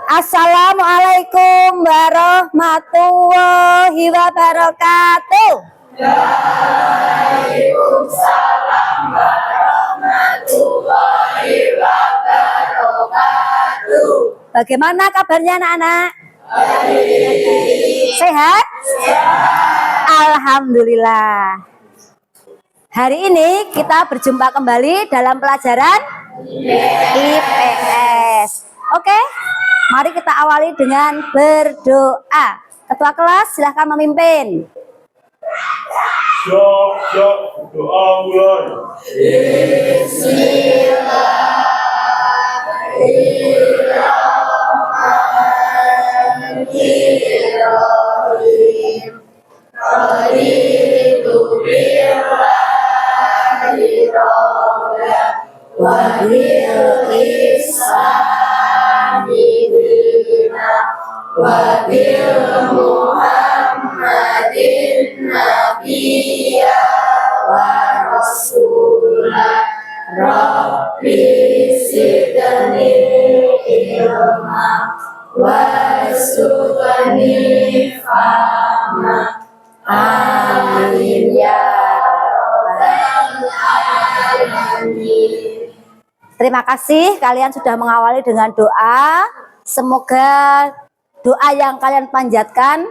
Assalamualaikum warahmatullahi wabarakatuh. Waalaikumsalam warahmatullahi wabarakatuh. Bagaimana kabarnya anak-anak? Sehat? Alhamdulillah. Hari ini kita berjumpa kembali dalam pelajaran IPS. Oke, mari kita awali dengan berdoa. Ketua kelas silahkan memimpin. Siap, doa mulai. Bismillahirrahmanirrahim. Raditu billahi rabban wa bil islami dinan wa bil Muhammadin nabiyya wa rasulah. Rabbi zidni ilma warzuqni fahma. Amin ya rabbal alamin. Terima kasih kalian sudah mengawali dengan doa. Semoga doa yang kalian panjatkan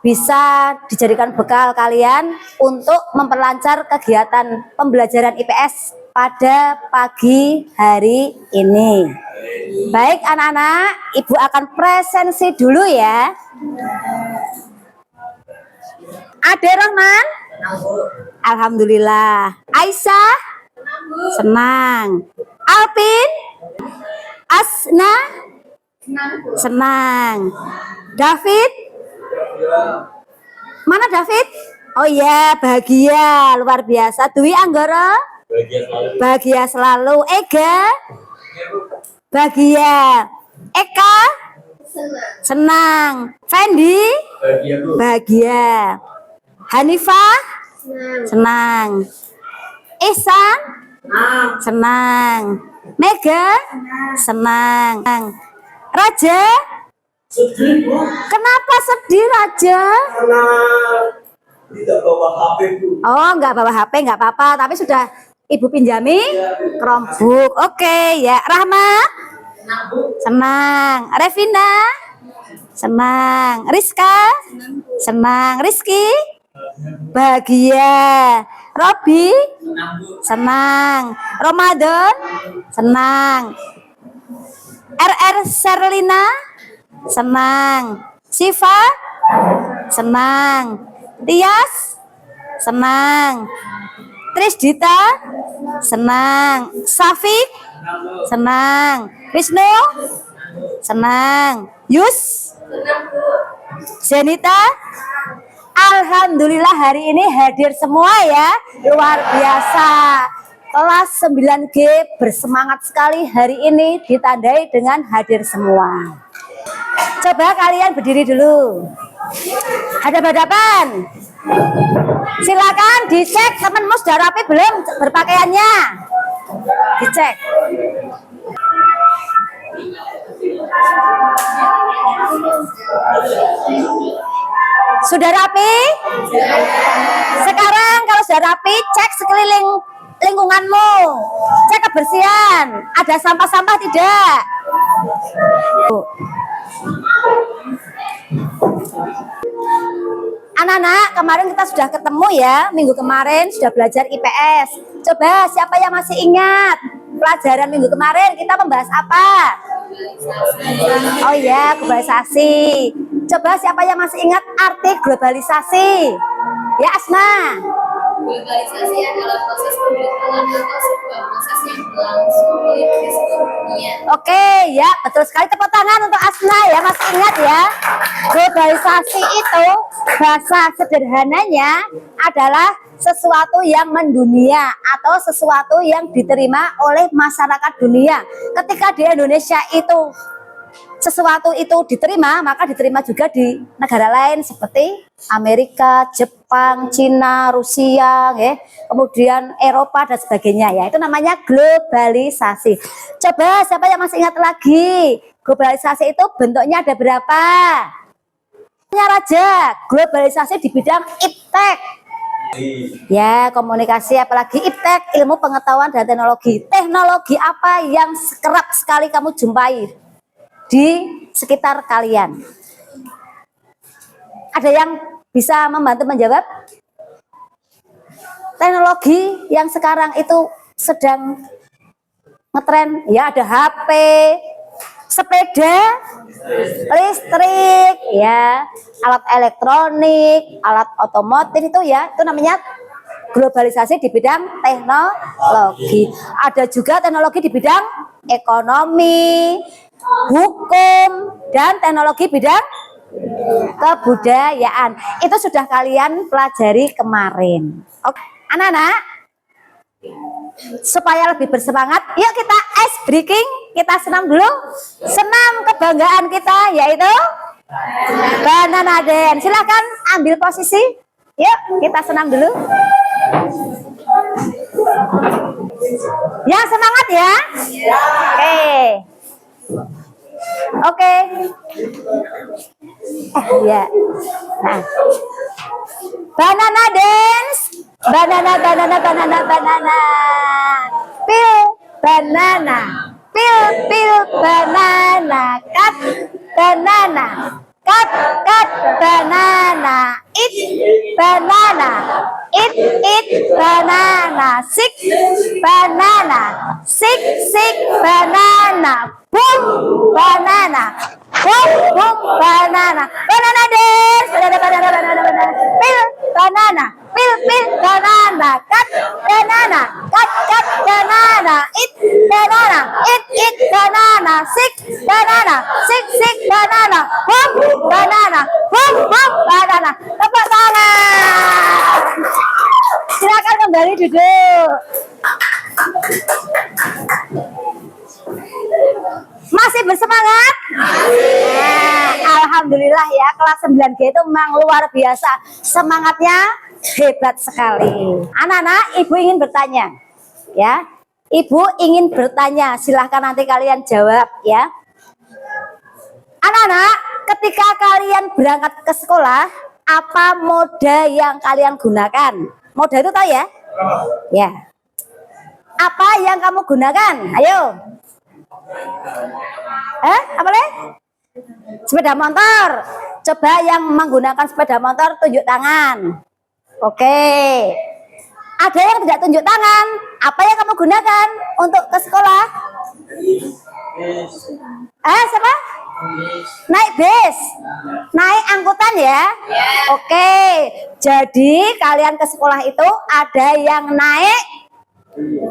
bisa dijadikan bekal kalian untuk memperlancar kegiatan pembelajaran IPS pada pagi hari ini. Baik anak-anak, Ibu akan presensi dulu ya. Ade Rahman? Alhamdulillah. Aisyah? Senang. Alpin? Asna? Senang. David? Mana David? Oh iya, bahagia, luar biasa. Dwi Anggara? Bahagia selalu. Ega? Bahagia. Eka? Senang. Fendi? Bahagia. Hanifah? Senang. Ihsan? Senang. Mega? Senang. Raja? Sedih, Bu. Kenapa sedih Raja? Karena tidak bawa HP, Bu. Oh, nggak bawa HP, nggak apa-apa. Tapi sudah Ibu pinjami Chromebook. Oke, ya. Rahmat? Senang. Revina? Senang. Rizka? Senang. Rizky? Bahagia. Robi? Senang. Ramadan? Senang. RR Serlina? Senang. Siva? Senang. Tias? Senang. Trisdita? Senang. Safik? Senang. Wisnu? Senang. Yus? Zenita? Alhamdulillah hari ini hadir semua ya. Luar biasa. Kelas 9G bersemangat sekali hari ini ditandai dengan hadir semua. Coba kalian berdiri dulu. Hadap-hadapan. Silakan dicek temanmu sudah rapi belum berpakaiannya. Dicek. Sudah rapi? Sekarang kalau sudah rapi, cek sekeliling lingkunganmu. Cek kebersihan. Ada sampah-sampah tidak? Anak-anak, kemarin kita sudah ketemu ya. Minggu kemarin sudah belajar IPS. Coba siapa yang masih ingat pelajaran minggu kemarin kita membahas apa? Oh ya, globalisasi. Coba siapa yang masih ingat arti globalisasi? Ya Asma. Globalisasi adalah proses pembentukan atau sebuah proses yang berlangsung di seluruh dunia. Oke, ya betul sekali. Tepuk tangan untuk Asna ya, masih ingat ya. Globalisasi itu bahasa sederhananya adalah sesuatu yang mendunia atau sesuatu yang diterima oleh masyarakat dunia. Ketika di Indonesia itu sesuatu itu diterima, maka diterima juga di negara lain seperti Amerika, Jepang, Cina, Rusia, ya, kemudian Eropa dan sebagainya ya. Itu namanya globalisasi. Coba siapa yang masih ingat lagi? Globalisasi itu bentuknya ada berapa? Raja, globalisasi di bidang iptek. Ya, komunikasi apalagi iptek, ilmu pengetahuan dan teknologi. Teknologi apa yang kerap sekali kamu jumpai di sekitar kalian? Ada yang bisa membantu menjawab? Teknologi yang sekarang itu sedang ngetren, ya ada HP, sepeda listrik, ya, alat elektronik, alat otomotif itu ya, itu namanya globalisasi di bidang teknologi. Ada juga teknologi di bidang ekonomi, hukum, dan teknologi bidang kebudayaan. Itu sudah kalian pelajari kemarin. Oke, anak-anak, supaya lebih bersemangat, yuk kita ice breaking, kita senam dulu. Senam kebanggaan kita yaitu banana dance. Silahkan ambil posisi. Yuk kita senam dulu. Ya, semangat ya. Oke. Ya. Nah. Banana dance. Banana. Pil banana. Pil banana. Cut banana. Cut banana. Eat banana. Eat banana. Sick banana. Sick banana. Boom banana. Boom banana. Banana dance. Banana. Pil banana. Pil banana. Cut banana. Cut banana. Eat banana. Eat banana. Sick banana. Sick banana. Boom banana. Boom banana. Tepuk tangan. Silakan kembali duduk. Masih bersemangat? Alhamdulillah ya, kelas 9G itu memang luar biasa. Semangatnya hebat sekali. Anak-anak, ibu ingin bertanya. Ya, ibu ingin bertanya. Silahkan nanti kalian jawab ya. Anak-anak, ketika kalian berangkat ke sekolah, apa moda yang kalian gunakan? Moda itu tahu ya? Ya. Apa yang kamu gunakan? Ayo. Apa le? Sepeda motor. Coba yang menggunakan sepeda motor tunjuk tangan. Oke. Ada yang tidak tunjuk tangan. Apa yang kamu gunakan untuk ke sekolah? Siapa? Naik bis. Naik angkutan ya? Oke. Jadi kalian ke sekolah itu ada yang naik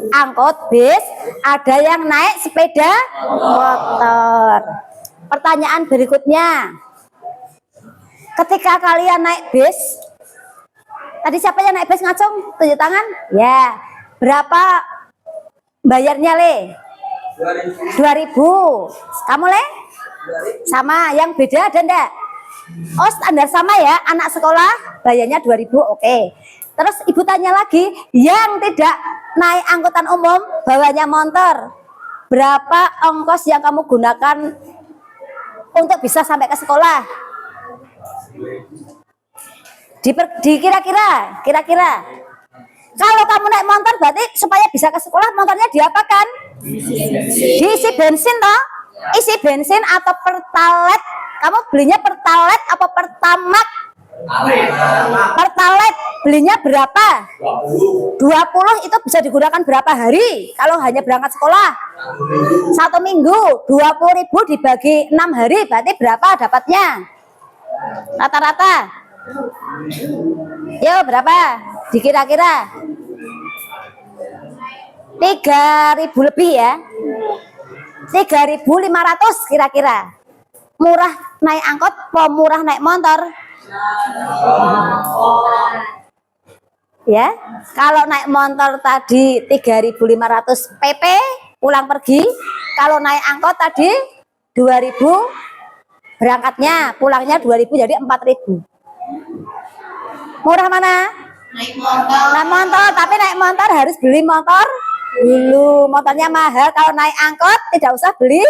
angkot bis, ada yang naik sepeda motor. Pertanyaan berikutnya, ketika kalian naik bis, tadi siapa yang naik bis ngacung? Tunjuk tangan. Ya, berapa bayarnya le? 2.000. Kamu le? Sama. Yang beda ada enggak? Oh, standar sama ya, anak sekolah bayarnya 2.000. Oke. Terus ibu tanya lagi, yang tidak naik angkutan umum, bawanya motor, berapa ongkos yang kamu gunakan untuk bisa sampai ke sekolah? Di kira-kira. Kalau kamu naik motor berarti supaya bisa ke sekolah motornya diapakan? Diisi bensin toh? Isi bensin atau pertalite? Kamu belinya pertalite apa pertamax? Pertalite belinya berapa? 20 itu bisa digunakan berapa hari? Kalau hanya berangkat sekolah 1 minggu, 20.000 dibagi 6 hari berarti berapa dapatnya? Rata-rata. Yo, berapa? Dikira-kira 3.000 lebih ya. 3.500 kira-kira. Murah naik angkot, murah naik motor? Ya, kalau naik motor tadi 3.500 PP pulang pergi, kalau naik angkot tadi 2.000 berangkatnya, pulangnya 2.000 jadi 4.000. Murah mana? Naik motor. Naik motor, tapi naik motor harus beli motor dulu. Motornya mahal. Kalau naik angkot tidak usah beli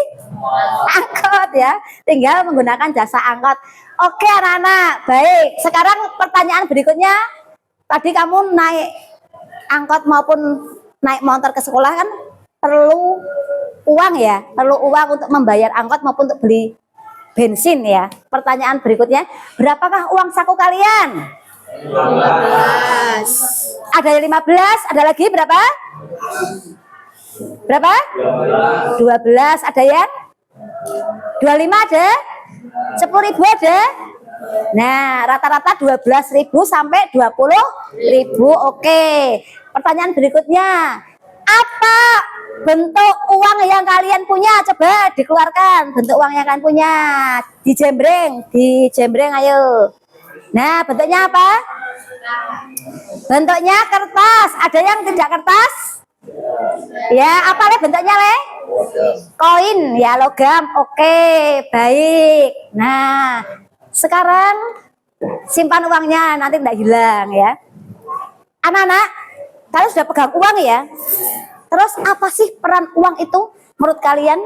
angkot ya, tinggal menggunakan jasa angkot. Oke anak-anak, baik. Sekarang pertanyaan berikutnya, tadi kamu naik angkot maupun naik motor ke sekolah kan perlu uang ya, perlu uang untuk membayar angkot maupun untuk beli bensin ya. Pertanyaan berikutnya, berapakah uang saku kalian? 15. Ada yang 15, ada lagi berapa? Berapa? 12, ada yang 25 ada? 10.000 ada? Nah, rata-rata 12.000 sampai 20.000. Oke. Pertanyaan berikutnya, apa bentuk uang yang kalian punya? Coba dikeluarkan bentuk uang yang kalian punya. Di jembreng ayo. Nah, bentuknya apa? Bentuknya kertas. Ada yang tidak kertas? Ya, apa le bentuknya le? Koin ya, logam. Oke, baik. Nah, sekarang simpan uangnya nanti tidak hilang ya. Anak-anak, kalian sudah pegang uang ya. Terus apa sih peran uang itu menurut kalian?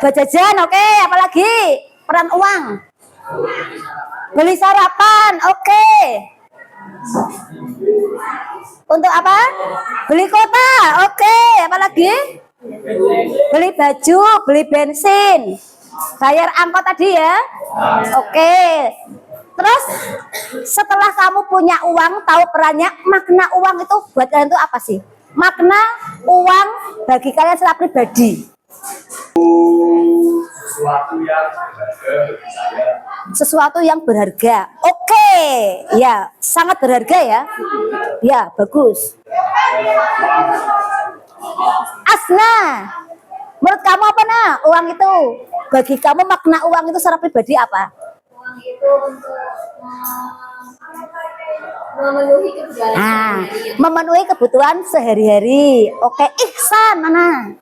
Berjajan, oke. Apalagi peran uang? Beli sarapan, oke. Untuk apa? Beli kota, oke. Apalagi? Beli baju, beli bensin, bayar angkot tadi ya. Oke. Terus setelah kamu punya uang, tahu perannya, makna uang itu buat kalian itu apa sih? Makna uang bagi kalian secara pribadi. Sesuatu yang berharga. Oke, ya, sangat berharga ya. Ya, bagus. Asna, menurut kamu apa nah uang itu? Bagi kamu makna uang itu secara pribadi apa? Uang itu untuk memenuhi kebutuhan sehari-hari. Memenuhi kebutuhan sehari-hari. Oke, ihsan mana?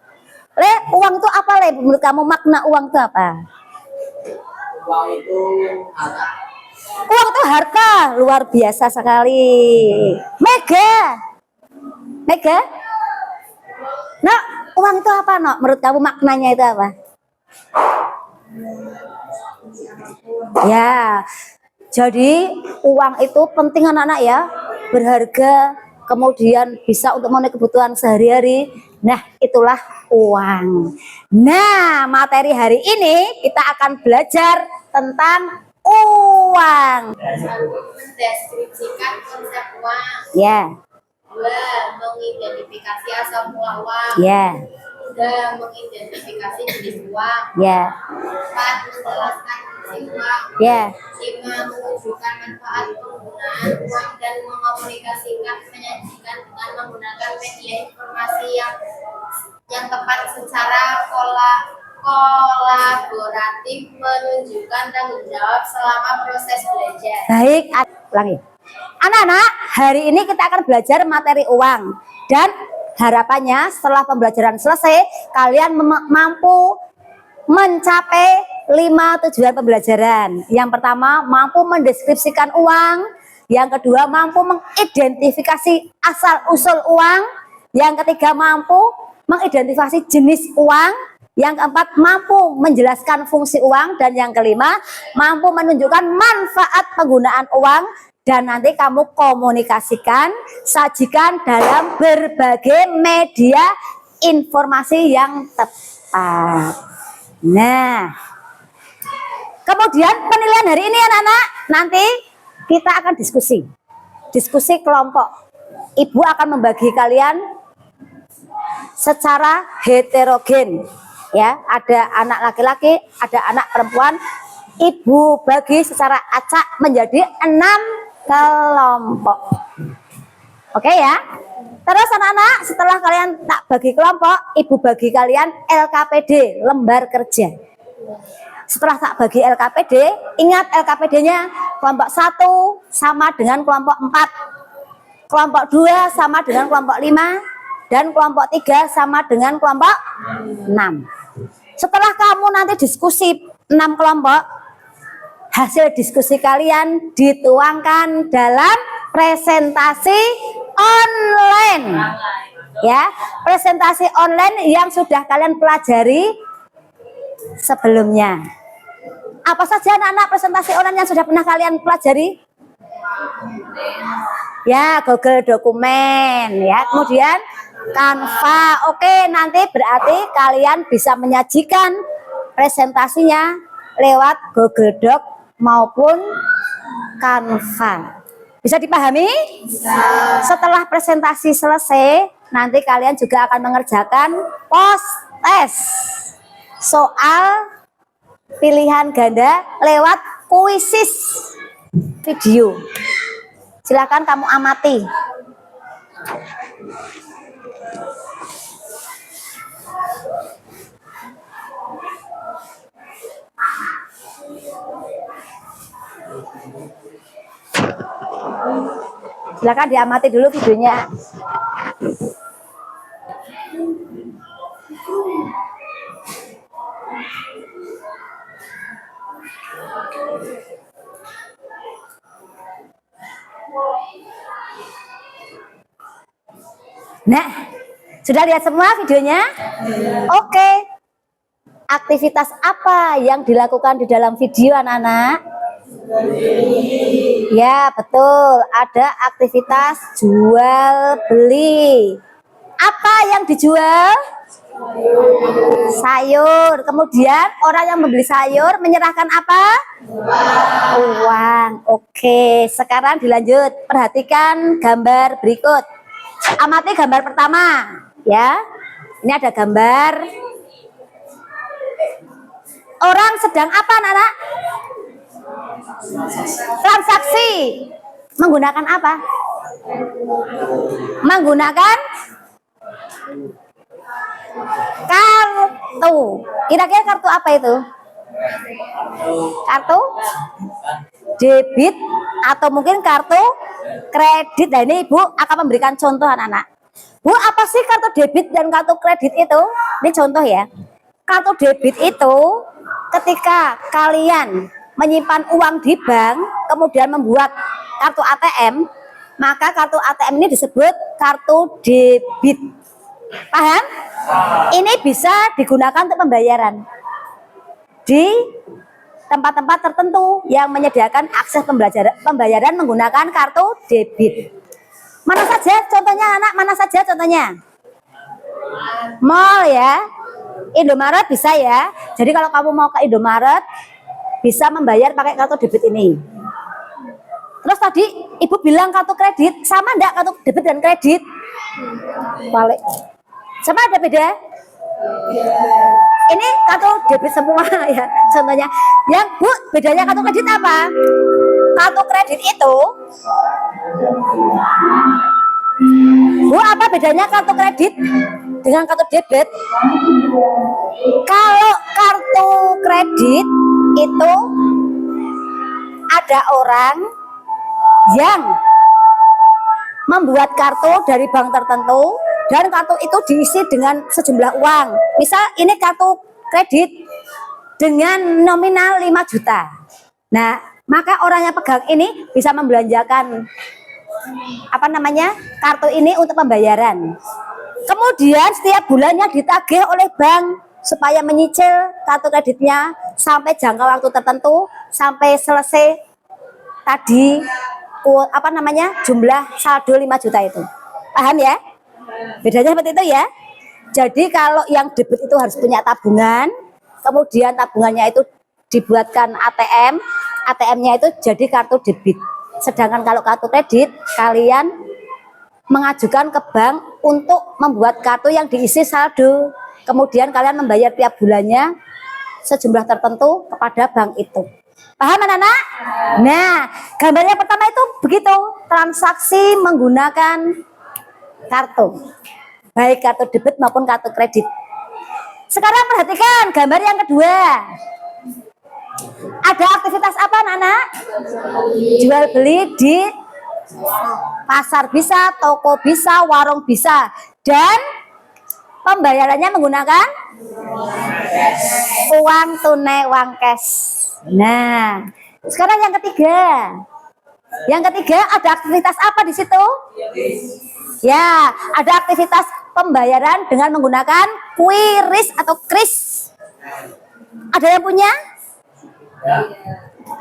Le, uang itu apa le? Menurut kamu makna uang itu apa? Uang itu harta. Uang itu harta, luar biasa sekali. Mega. Nah, uang itu apa, Nok? Menurut kamu maknanya itu apa? Ya, jadi uang itu penting anak-anak ya, berharga, kemudian bisa untuk memenuhi kebutuhan sehari-hari. Nah, itulah uang. Nah, materi hari ini kita akan belajar tentang uang. Mendeskripsikan konsep uang. Ya, 2. Mengidentifikasi asal mula uang. ya, 3. Mengidentifikasi jenis uang. ya, 4. Menjelaskan fungsi uang. ya. 5. Menunjukkan manfaat penggunaan uang dan menyajikan dengan menggunakan media informasi yang tepat secara kolaboratif, menunjukkan tanggung jawab selama proses belajar. Baik, ulangi. Anak-anak, hari ini kita akan belajar materi uang. Dan harapannya setelah pembelajaran selesai, kalian mampu mencapai 5 tujuan pembelajaran. Yang pertama, mampu mendeskripsikan uang. Yang kedua, mampu mengidentifikasi asal-usul uang. Yang ketiga, mampu mengidentifikasi jenis uang. Yang keempat, mampu menjelaskan fungsi uang. Dan yang kelima, mampu menunjukkan manfaat penggunaan uang. Dan nanti kamu komunikasikan, sajikan dalam berbagai media informasi yang tepat. Nah, kemudian penilaian hari ini anak-anak, nanti kita akan diskusi kelompok. Ibu akan membagi kalian secara heterogen ya, ada anak laki-laki, ada anak perempuan. Ibu bagi secara acak menjadi 6 kelompok. Oke ya. Terus anak-anak, setelah kalian tak bagi kelompok, ibu bagi kalian LKPD, lembar kerja. Setelah tak bagi LKPD, ingat LKPD-nya kelompok 1 sama dengan kelompok 4. Kelompok 2 sama dengan kelompok 5. dan kelompok 3 sama dengan kelompok 6. Setelah kamu nanti diskusi 6 kelompok, hasil diskusi kalian dituangkan dalam presentasi online. Ya, presentasi online yang sudah kalian pelajari sebelumnya. Apa saja anak-anak presentasi online yang sudah pernah kalian pelajari? Ya, Google Dokumen ya, kemudian Canva. Oke, nanti berarti kalian bisa menyajikan presentasinya lewat Google Doc maupun Canva. Bisa dipahami? Setelah presentasi selesai, nanti kalian juga akan mengerjakan post test soal pilihan ganda lewat kuisis video. Silakan kamu amati. Silakan diamati dulu videonya. Nah, sudah lihat semua videonya? Oke. Aktivitas apa yang dilakukan di dalam video anak-anak? Ya, betul. Ada aktivitas jual beli. Apa yang dijual? Sayur. Kemudian orang yang membeli sayur menyerahkan apa? Uang. Oke, sekarang dilanjut. Perhatikan gambar berikut. Amati gambar pertama, ya. Ini ada gambar. Orang sedang apa, anak-anak? Transaksi. Menggunakan apa? Menggunakan kartu. Kira-kira kartu apa itu? Kartu debit atau mungkin kartu kredit. Nah, ini Ibu akan memberikan contoh anak-anak. Bu, apa sih kartu debit dan kartu kredit itu? Ini contoh ya. Kartu debit itu ketika kalian menyimpan uang di bank, kemudian membuat kartu ATM, maka kartu ATM ini disebut kartu debit. Paham? Ini bisa digunakan untuk pembayaran di tempat-tempat tertentu yang menyediakan akses pembayaran menggunakan kartu debit. Mana saja contohnya anak? Mana saja contohnya? Mall ya. Indomaret bisa ya. Jadi kalau kamu mau ke Indomaret, bisa membayar pakai kartu debit ini. Terus tadi Ibu bilang kartu kredit, sama enggak kartu debit dan kredit? Balik. Sama ada beda? Ini kartu debit semua ya contohnya. Yang Bu, bedanya kartu kredit apa? Kartu kredit itu, Bu, apa bedanya kartu kredit dengan kartu debit? Kalau kartu kredit itu ada orang yang membuat kartu dari bank tertentu dan kartu itu diisi dengan sejumlah uang. Misal ini kartu kredit dengan nominal 5 juta. Nah, maka orang yang pegang ini bisa membelanjakan kartu ini untuk pembayaran. Kemudian setiap bulannya ditagih oleh bank supaya menyicil kartu kreditnya sampai jangka waktu tertentu sampai selesai tadi jumlah saldo 5 juta itu. Paham ya? Bedanya seperti itu ya. Jadi kalau yang debit itu harus punya tabungan, kemudian tabungannya itu dibuatkan ATM, ATM-nya itu jadi kartu debit. Sedangkan kalau kartu kredit, kalian mengajukan ke bank untuk membuat kartu yang diisi saldo. Kemudian kalian membayar tiap bulannya sejumlah tertentu kepada bank itu. Paham anak-anak? Nah, gambarnya pertama itu begitu, transaksi menggunakan kartu, baik kartu debit maupun kartu kredit. Sekarang perhatikan gambar yang kedua. Ada aktivitas apa anak-anak? Jual beli di pasar bisa, toko bisa, warung bisa. Dan pembayarannya menggunakan uang tunai, uang cash. Nah, sekarang yang ketiga. Yang ketiga ada aktivitas apa di situ? Ya, ada aktivitas pembayaran dengan menggunakan QRIS atau KRIS. Ada yang punya?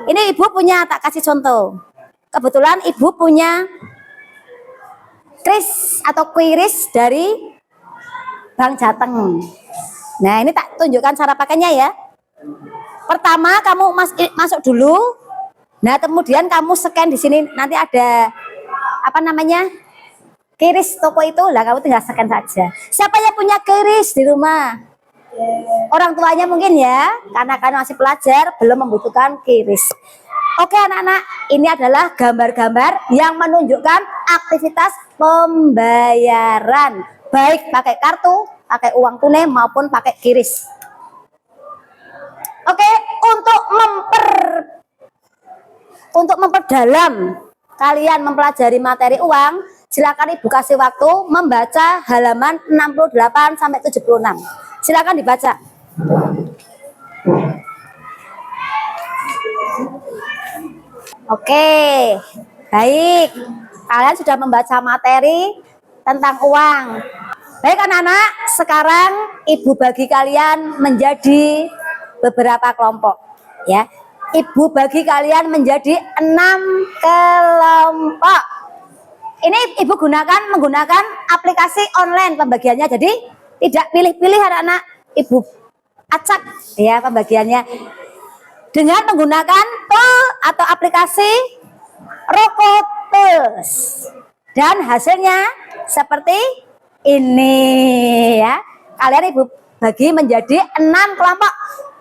Ini ibu punya, tak kasih contoh. Kebetulan ibu punya KRIS atau QRIS dari Bank Jateng. Nah, ini tak tunjukkan cara pakainya ya. Pertama kamu masuk dulu. Nah, kemudian kamu scan di sini, nanti ada apa namanya? QRIS toko itu lah, kamu tinggal scan saja. Siapa yang punya QRIS di rumah? Orang tuanya mungkin ya, karena kalian masih pelajar belum membutuhkan QRIS. Oke anak-anak, ini adalah gambar-gambar yang menunjukkan aktivitas pembayaran, baik pakai kartu, pakai uang tunai maupun pakai QRIS. Oke, untuk memperdalam kalian mempelajari materi uang, silakan ibu kasih waktu membaca halaman 68 sampai 76. Silakan dibaca. Oke, baik. Kalian sudah membaca materi tentang uang. Baik anak-anak, sekarang ibu bagi kalian menjadi beberapa kelompok. Ya, ibu bagi kalian menjadi 6 kelompok. Ini ibu menggunakan aplikasi online pembagiannya. Jadi tidak pilih-pilih anak-anak, ibu acak ya pembagiannya dengan menggunakan tool atau aplikasi Rokotools. Dan hasilnya seperti ini ya. Kalian ibu bagi menjadi 6 kelompok.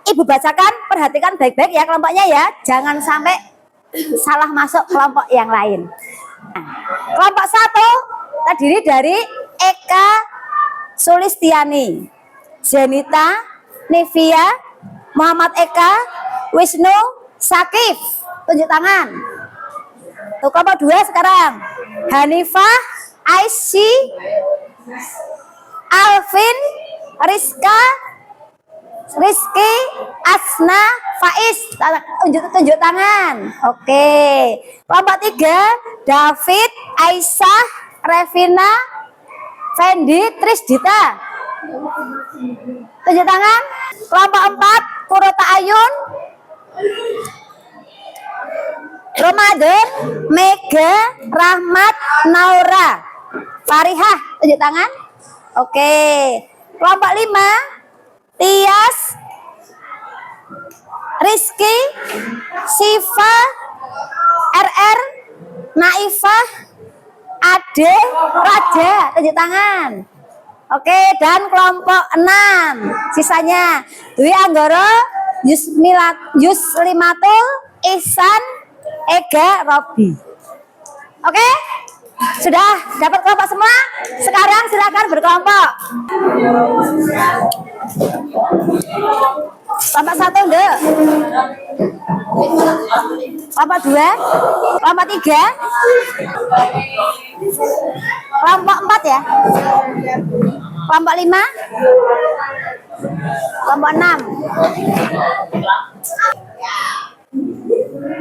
Ibu bacakan, perhatikan baik-baik ya kelompoknya ya. Jangan sampai salah masuk kelompok yang lain. Nah, kelompok 1 terdiri dari Eka Sulistiani, Zenita, Nivia, Muhammad Eka, Wisnu, Sakif. Tunjuk tangan. Tuh, kelompok 2 sekarang. Hanifah, Aisyah, Alvin, Rizka, Rizky, Asna, Faiz. Tunjuk tangan. Oke. Kelompok 3, David, Aisyah, Revina, Fendi, Trisdita. Tunjuk tangan. Kelompok 4, Kurota Ayun, Ramadan, Mega, Rahmat, Naura, Farihah. Tunjuk tangan. Oke. Kelompok 5, Tias, Rizky, Siva, RR, Naifah, Ade, Raja. Tunjuk tangan. Oke, dan kelompok 6 sisanya Dwi Anggoro, Yuslimatul, Ihsan, Ega, Robi. Oke, sudah dapat kelompok semua? Sekarang silakan berkelompok. Kelompok 1 enggak? Kelompok 2? Kelompok 3? Kelompok 4 ya? Kelompok 5? Kelompok 6?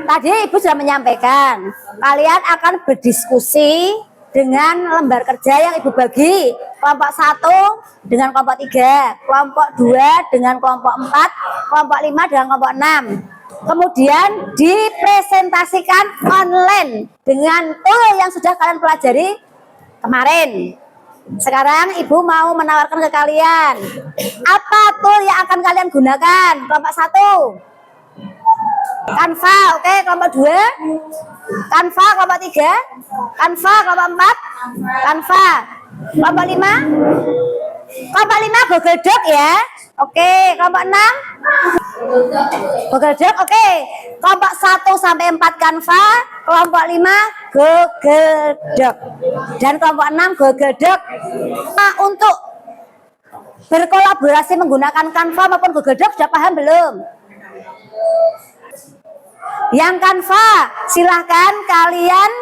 Tadi ibu sudah menyampaikan, kalian akan berdiskusi dengan lembar kerja yang ibu bagi. Kelompok 1 dengan kelompok 3, kelompok 2 dengan kelompok 4, kelompok 5 dengan kelompok 6. Kemudian dipresentasikan online dengan tool yang sudah kalian pelajari kemarin. Sekarang ibu mau menawarkan ke kalian, apa tool yang akan kalian gunakan? Kelompok 1 Canva, oke. Kelompok 2 Canva, kelompok 3 Canva, kelompok 4 Canva, kelompok 5 Google Doc ya. Oke, kelompok 6 Google Doc, oke. Kelompok 1 sampai 4 Canva, kelompok 5 Google Doc, dan kelompok 6 Google Doc. Nah, untuk berkolaborasi menggunakan Canva maupun Google Doc sudah paham belum? Yang Canva, silahkan kalian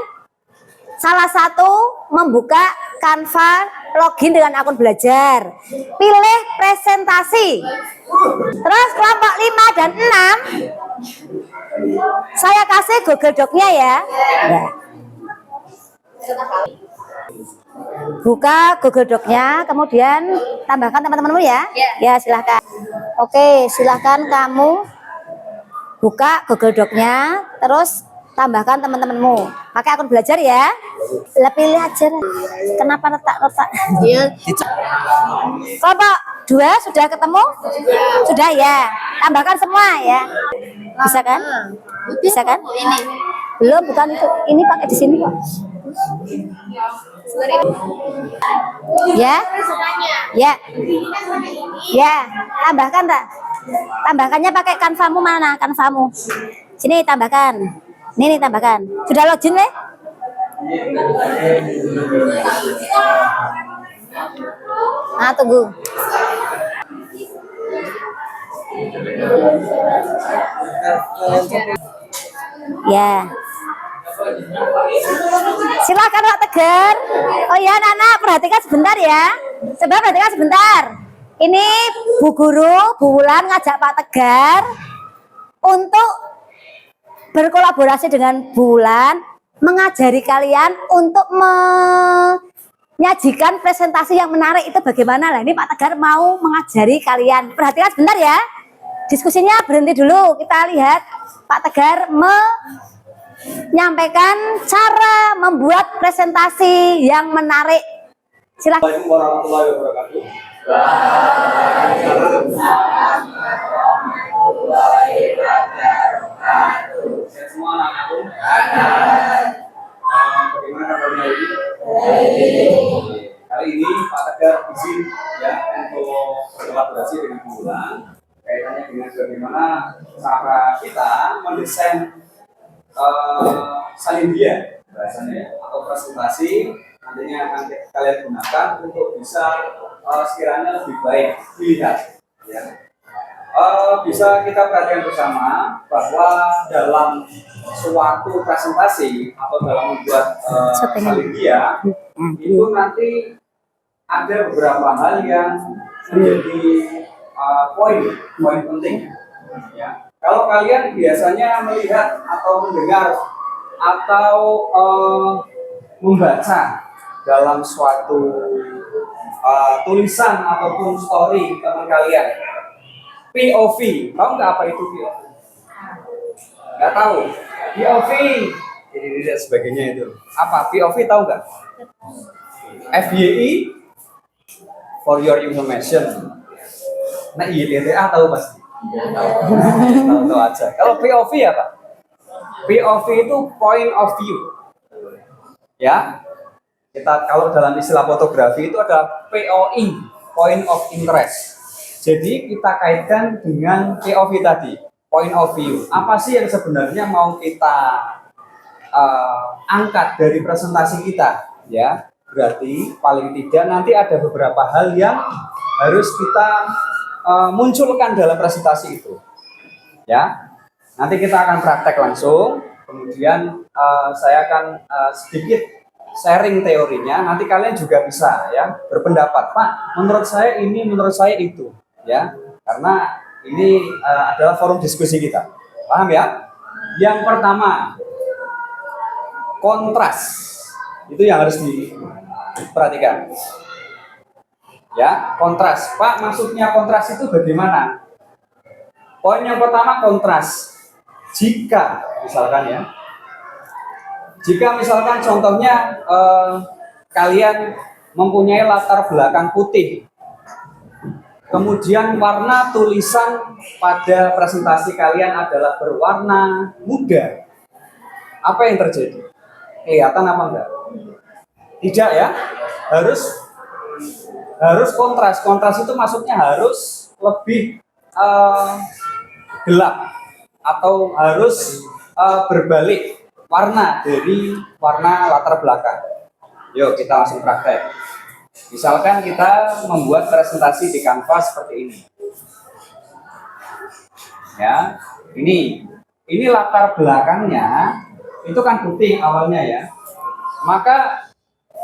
salah satu membuka Canva login dengan akun belajar. Pilih presentasi. Terus kelompok 5 dan 6 saya kasih Google Doc-nya ya. Ya. Buka Google Doc-nya, kemudian tambahkan teman-temanmu ya. Ya, silahkan. Oke, silahkan kamu buka Google Doc-nya, terus tambahkan teman-temanmu. Pakai akun belajar ya. Lah pilih aja. Kenapa letak-letak? Iya. Kelompok 2 sudah ketemu? Sudah ya. Tambahkan semua ya. Bisa kan? Bisa kan? Ini. Belum, bukan itu. Ini pakai di sini kok. Ya? Ya. Ya, tambahkan tak? Tambahkannya pakai kanvamu mana? Kanvamu. Sini tambahkan. Ini tambahkan. Sudah login nih? Ah, tunggu. Ya. Silakan Pak Tegar. Oh ya, anak-anak perhatikan sebentar ya. Coba perhatikan sebentar. Ini Bu Guru, Bu Wulan ngajak Pak Tegar untuk berkolaborasi dengan Bu Wulan mengajari kalian untuk menyajikan presentasi yang menarik itu bagaimana lah. Ini Pak Tegar mau mengajari kalian. Perhatikan sebentar ya. Diskusinya berhenti dulu. Kita lihat Pak Tegar menyampaikan cara membuat presentasi yang menarik. Silakan. Assalamualaikum warahmatullahi wabarakatuh. Sehat semua anak-anakku. Bagaimana kabarnya ini? Kali ini Pak Tegar izin ya untuk berkolaborasi dengan Bu Wulan kaitannya dengan bagaimana cara kita mendesain salindia bahasanya atau presentasi nantinya akan kalian gunakan untuk bisa sekiranya lebih baik dilihat ya. Bisa kita perhatikan bersama bahwa dalam suatu presentasi atau dalam membuat salindia itu nanti ada beberapa hal yang menjadi poin penting ya. Kalau kalian biasanya melihat atau mendengar atau membaca dalam suatu tulisan ataupun story teman kalian, POV, tahu nggak apa itu POV? Nggak tahu. POV, ini dan sebagainya itu. Apa POV tahu nggak? FYI, for your information. Nah, ILTA tahu pasti. Tahu aja. Kalau POV apa? POV itu point of view. Ya. Kita kalau dalam istilah fotografi itu ada POI, point of interest. Jadi kita kaitkan dengan POV tadi, point of view. Apa sih yang sebenarnya mau kita angkat dari presentasi kita? Ya, berarti paling tidak nanti ada beberapa hal yang harus kita munculkan dalam presentasi itu. Ya, nanti kita akan praktek langsung. Kemudian saya akan sedikit sharing teorinya. Nanti kalian juga bisa ya berpendapat, Pak. Menurut saya ini, menurut saya itu. Ya, karena ini adalah forum diskusi kita. Paham ya? Yang pertama, kontras. Itu yang harus diperhatikan. Ya, kontras. Pak, maksudnya kontras itu bagaimana? Poin yang pertama kontras. Jika misalkan ya, jika misalkan contohnya kalian mempunyai latar belakang putih, kemudian warna tulisan pada presentasi kalian adalah berwarna muda, apa yang terjadi? Kelihatan apa enggak? Tidak ya, harus kontras. Kontras itu maksudnya harus lebih gelap atau harus berbalik warna dari warna latar belakang. Yuk kita langsung praktek. Misalkan kita membuat presentasi di Canva seperti ini. Ya, ini latar belakangnya itu kan putih awalnya ya. Maka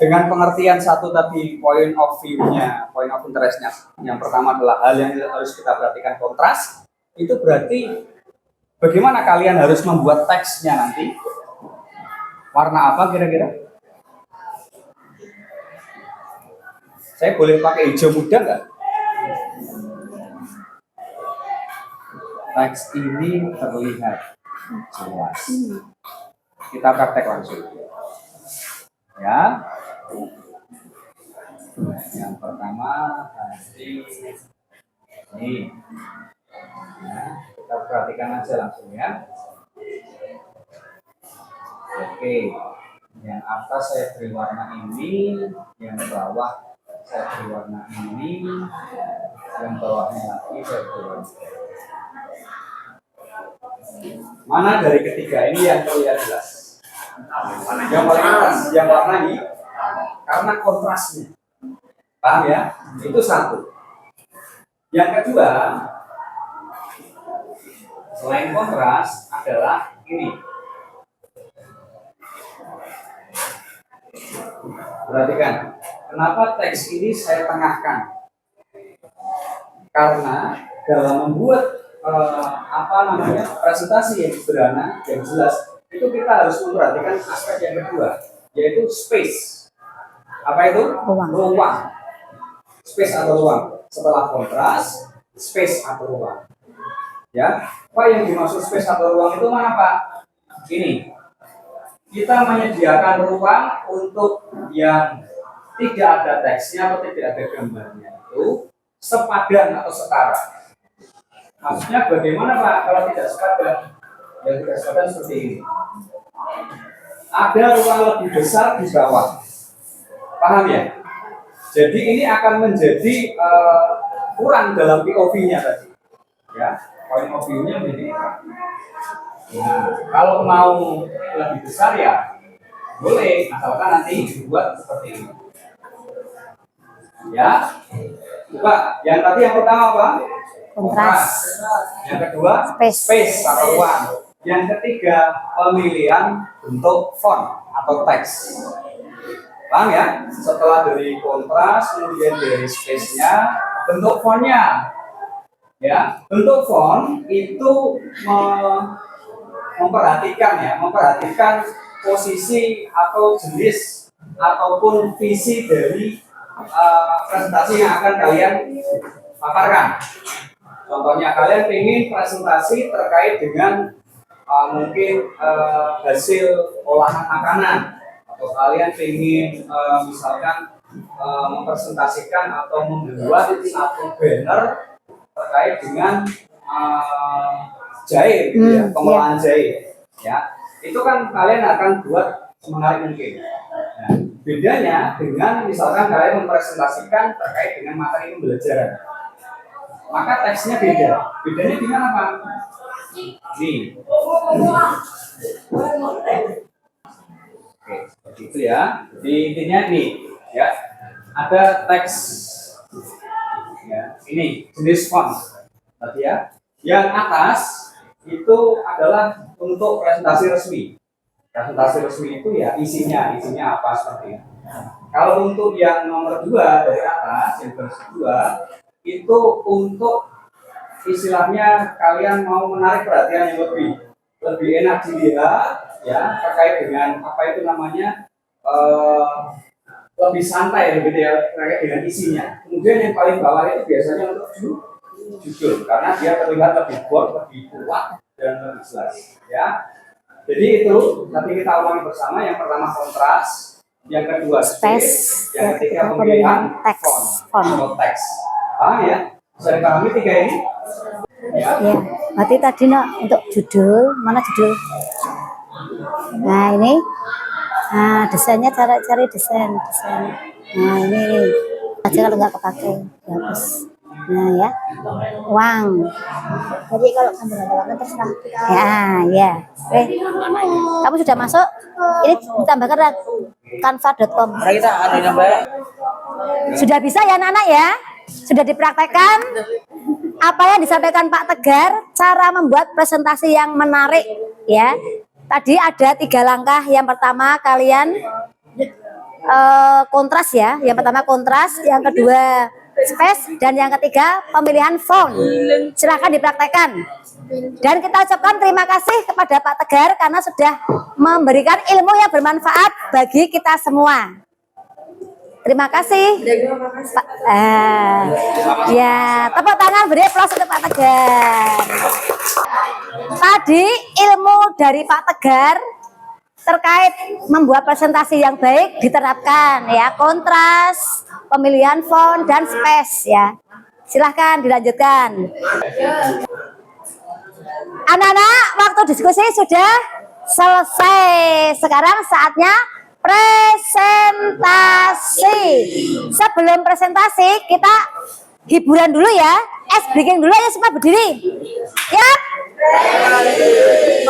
dengan pengertian satu tadi point of view-nya, point of interest-nya. Yang pertama adalah hal yang harus kita perhatikan kontras. Itu berarti bagaimana kalian harus membuat teksnya nanti? Warna apa kira-kira? Saya boleh pakai hijau muda nggak? Teks ini terlihat jelas. Kita praktek langsung. Ya. Yang pertama tadi ini. Ya, kita perhatikan aja langsung ya. Oke. Yang atas saya beri warna ini, yang bawah saya beri warna ini, yang bawahnya lagi saya beri warna ini. Mana dari ketiga ini yang terlihat jelas? Yang paling atas, yang warna ini, karena kontrasnya. Paham ya? Itu satu. Yang kedua, selain kontras adalah ini. Perhatikan, kenapa teks ini saya tengahkan? Karena dalam membuat presentasi yang sederhana, yang jelas, itu kita harus memperhatikan aspek yang kedua, yaitu space. Apa itu? Ruang. Space atau ruang. Setelah kontras, space atau ruang. Ya, Pak, yang dimaksud space atau ruang itu mana, Pak? Ini. Kita menyediakan ruang untuk yang tidak ada teksnya atau tidak ada gambarnya itu sepadan atau setara. Maksudnya bagaimana, Pak, kalau tidak sepadan? Yang tidak sepadan seperti ini. Ada ruang lebih besar di bawah. Paham ya? Jadi ini akan menjadi kurang dalam POV-nya tadi. Ya, point of view-nya menjadi kurang. Nah, kalau mau lebih besar ya boleh, asalkan nanti dibuat seperti ini. Ya, coba yang tadi yang pertama apa? Kontras. Yang kedua space atau ruang. Yang ketiga pemilihan bentuk font atau teks. Paham ya? Setelah dari kontras, kemudian dari space-nya, bentuk fontnya. Ya, bentuk font itu memperhatikan posisi atau jenis ataupun visi dari presentasi yang akan kalian paparkan. Contohnya kalian ingin presentasi terkait dengan mungkin hasil olahan makanan, atau kalian ingin misalkan mempresentasikan atau membuat satu banner terkait dengan jahe, gitu ya, pengolahan jahe, ya, itu kan kalian akan buat semenarik mungkin. Nah, bedanya dengan misalkan kalian mempresentasikan terkait dengan materi pembelajaran, maka teksnya beda. Bedanya di mana, Pak? Nih. Oke, seperti itu ya. Di intinya nih, ya, ada teks. Ya, ini jenis font tadi ya. Yang atas itu adalah untuk presentasi resmi. Presentasi resmi itu ya isinya apa seperti itu. Kalau untuk yang nomor 2 dari atas, yang versi 2, itu untuk istilahnya kalian mau menarik perhatian yang lebih enak dilihat, ya, terkait dengan apa itu namanya lebih santai begitu ya, terkait dengan isinya. Kemudian yang paling bawah itu biasanya untuk judul, karena dia terlihat lebih bold, lebih kuat dan lebih jelas, ya. Jadi itu nanti kita ulangi bersama. Yang pertama kontras, yang kedua space, yang ketiga pemilihan font atau teks. Paham ya? Bisa dipahami 3 ini? Ya. Ya, berarti tadi untuk judul, mana judul? Nah ini, nah desainnya cari desain. Nah ini aja kalau nggak kepake, hapus. Nah ya, uang. Jadi kalau gambar-gambar terserah. Ya. Oke. Kamu sudah masuk? Ini ditambahkan canva.com. Sudah bisa ya anak-anak ya? Sudah dipraktekkan apa yang disampaikan Pak Tegar, cara membuat presentasi yang menarik ya. Tadi ada 3 langkah. Yang pertama kalian kontras ya. Yang pertama kontras, yang kedua space, dan yang ketiga pemilihan font. Silahkan dipraktekkan. Dan kita ucapkan terima kasih kepada Pak Tegar karena sudah memberikan ilmu yang bermanfaat bagi kita semua. Terima kasih. Pak. Ya, tepuk tangan beri aplaus untuk Pak Tegar. Tadi ilmu dari Pak Tegar terkait membuat presentasi yang baik diterapkan ya, kontras, pemilihan font dan space ya. Silahkan dilanjutkan. Anak-anak, waktu diskusi sudah selesai. Sekarang saatnya presentasi. Sebelum presentasi kita hiburan dulu ya. Es breaking dulu ya, semua berdiri. Ya.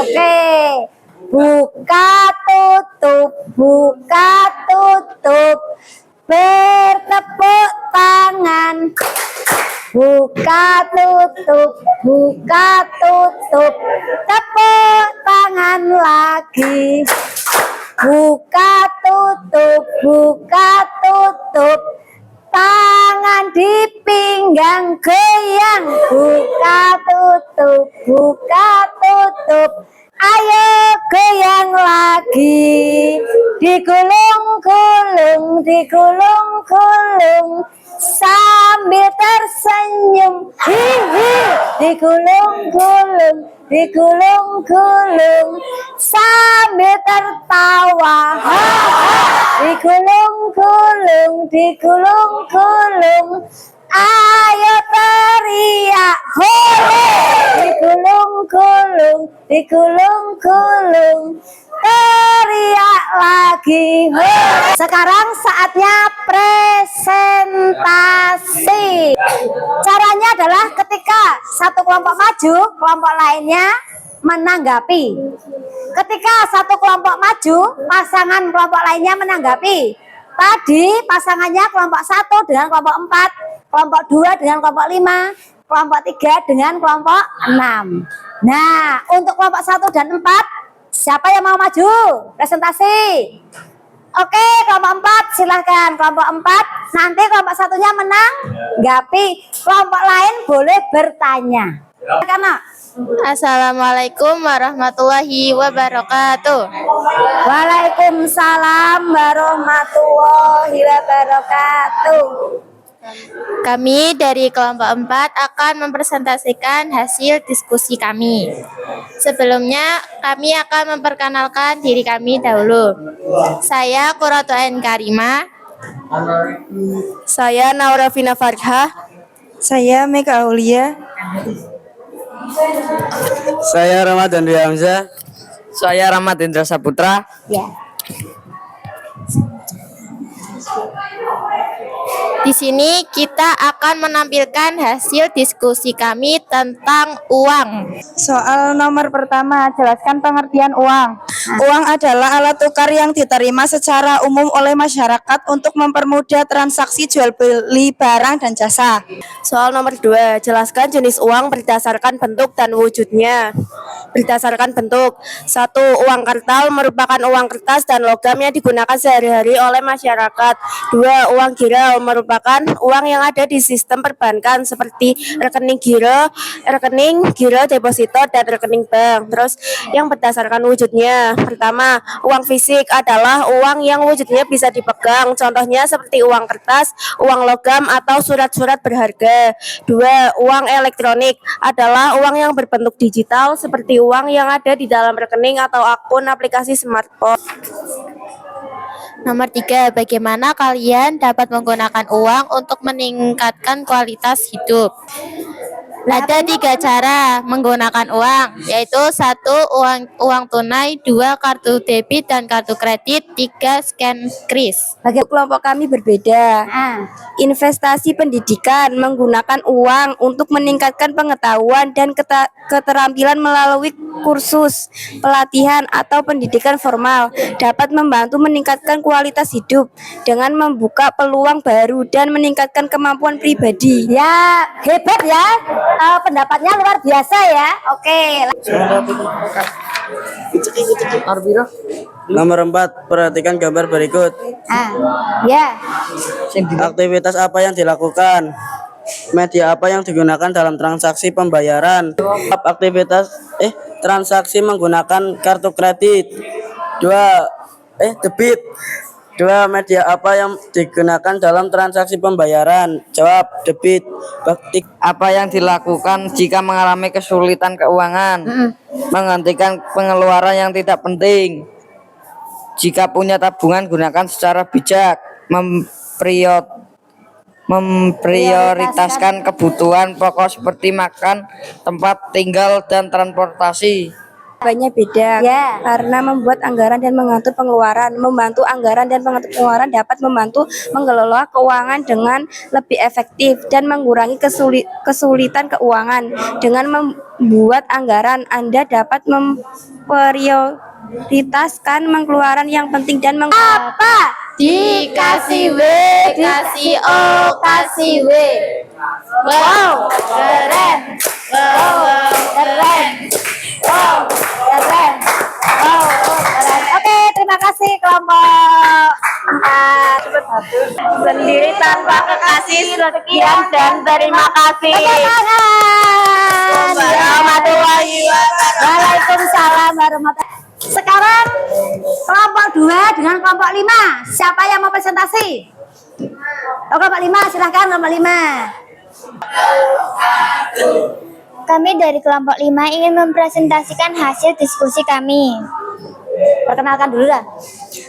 Oke. Buka tutup, buka tutup. Bertepuk tangan. Buka tutup, buka tutup. Tepuk tangan lagi. Buka tutup, buka tutup. Tangan di pinggang goyang. Buka tutup, buka tutup. Ayo goyang lagi. Digulung-gulung, digulung-gulung. Sambil tersenyum, hihi, digulung-gulung, digulung-gulung, sambil tertawa, digulung-gulung, digulung-gulung, ayo teriak, hore, digulung-gulung, digulung-gulung, teriak lagi, hore. Sekarang saatnya presentasi. Caranya adalah ketika satu kelompok maju, kelompok lainnya menanggapi. Ketika satu kelompok maju, pasangan kelompok lainnya menanggapi. Tadi pasangannya kelompok 1 dengan kelompok 4, kelompok 2 dengan kelompok 5, kelompok 3 dengan kelompok 6. Nah, untuk kelompok 1 dan 4, siapa yang mau maju? Presentasi. Oke, kelompok 4 silahkan. Kelompok 4, nanti kelompok satunya menanggapi. Kelompok lain boleh bertanya. Karena Assalamualaikum warahmatullahi wabarakatuh. Waalaikumsalam warahmatullahi wabarakatuh. Kami dari kelompok 4 akan mempresentasikan hasil diskusi kami. Sebelumnya, kami akan memperkenalkan diri kami dahulu. Saya Qurratu Ain Karima. Saya Naura Vina Farhah. Saya Mega Aulia. Saya Ramadan Dwi Hamzah. Saya Rahmat Indra Saputra. Ya. Di sini kita akan menampilkan hasil diskusi kami tentang uang. Soal nomor pertama, jelaskan pengertian uang. Uang adalah alat tukar yang diterima secara umum oleh masyarakat untuk mempermudah transaksi jual beli barang dan jasa. Soal nomor 2, jelaskan jenis uang berdasarkan bentuk dan wujudnya. Berdasarkan bentuk, 1. Uang kartal merupakan uang kertas dan logam yang digunakan sehari-hari oleh masyarakat. 2. Uang giro merupakan uang yang ada di sistem perbankan seperti rekening giro deposito, dan rekening bank. Terus yang berdasarkan wujudnya, pertama, uang fisik adalah uang yang wujudnya bisa dipegang, contohnya seperti uang kertas, uang logam, atau surat-surat berharga. 2. Uang elektronik adalah uang yang berbentuk digital seperti uang yang ada di dalam rekening atau akun aplikasi smartphone. Nomor 3, bagaimana kalian dapat menggunakan uang untuk meningkatkan kualitas hidup? Ada 3 cara menggunakan uang, yaitu 1. Uang tunai, 2. Kartu debit dan kartu kredit, 3. Scan kris. Bagi kelompok kami berbeda. Investasi pendidikan menggunakan uang untuk meningkatkan pengetahuan dan keterampilan melalui kursus, pelatihan, atau pendidikan formal dapat membantu meningkatkan kualitas hidup dengan membuka peluang baru dan meningkatkan kemampuan pribadi. Ya, hebat ya. Pendapatnya luar biasa ya. Oke. Arbiro. Nomor 4, perhatikan gambar berikut. Ya. Aktivitas apa yang dilakukan? Media apa yang digunakan dalam transaksi pembayaran? Aktivitas transaksi menggunakan kartu kredit. Debit. 2. Media apa yang digunakan dalam transaksi pembayaran? Jawab, debit. Apa yang dilakukan jika mengalami kesulitan keuangan? Menghentikan pengeluaran yang tidak penting. Jika punya tabungan, gunakan secara bijak. Memprioritaskan kebutuhan pokok seperti makan, tempat tinggal, dan transportasi. Jawabannya beda, karena membuat anggaran dan mengatur pengeluaran. Membantu anggaran dan mengatur pengeluaran dapat membantu mengelola keuangan dengan lebih efektif dan mengurangi kesulitan keuangan. Dengan membuat anggaran, Anda dapat memprioritaskan pengeluaran yang penting dan Dikasih W, kasih O, kasih W. Wow, keren. Keren. Oke, terima kasih kelompok 4. Sendiri tanpa kekasih, sekian dan terima kasih. Warahmatullahi wabarakatuh. Waalaikumsalam warahmatullahi. Sekarang kelompok 2 dengan kelompok 5. Siapa yang mau presentasi? Kelompok 5, silahkan kelompok 5. Kami dari kelompok 5 ingin mempresentasikan hasil diskusi kami. Perkenalkan dulu lah.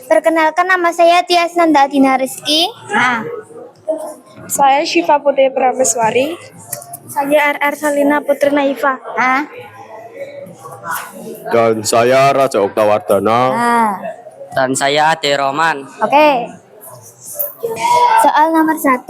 Perkenalkan, nama saya Tias Nanda Dina Rizky. Saya Syifa Putri Prameswari. Saya RR Salina Putri Naifa. Dan saya Raja Oktawardana. Dan saya Ade Roman. Oke. Soal nomor 1.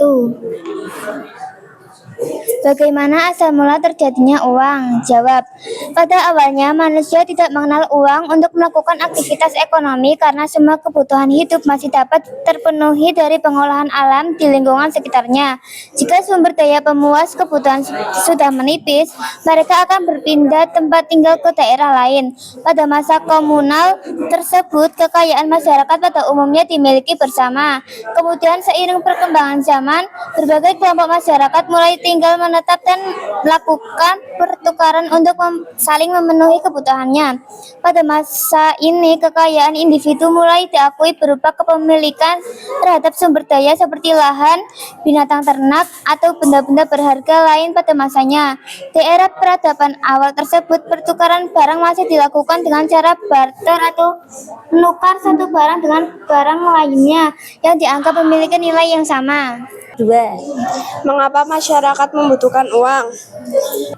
Bagaimana asal mula terjadinya uang? Jawab. Pada awalnya manusia tidak mengenal uang untuk melakukan aktivitas ekonomi karena semua kebutuhan hidup masih dapat terpenuhi dari pengolahan alam di lingkungan sekitarnya. Jika sumber daya pemuas kebutuhan sudah menipis, mereka akan berpindah tempat tinggal ke daerah lain. Pada masa komunal tersebut, kekayaan masyarakat pada umumnya dimiliki bersama. Kemudian seiring perkembangan zaman, berbagai kelompok masyarakat mulai tinggal menetap dan melakukan pertukaran untuk saling memenuhi kebutuhannya. Pada masa ini, kekayaan individu mulai diakui berupa kepemilikan terhadap sumber daya seperti lahan, binatang ternak, atau benda-benda berharga lain pada masanya. Di era peradaban awal tersebut, pertukaran barang masih dilakukan dengan cara barter atau menukar satu barang dengan barang lainnya yang dianggap memiliki nilai yang sama. 2. Mengapa masyarakat membutuhkan uang?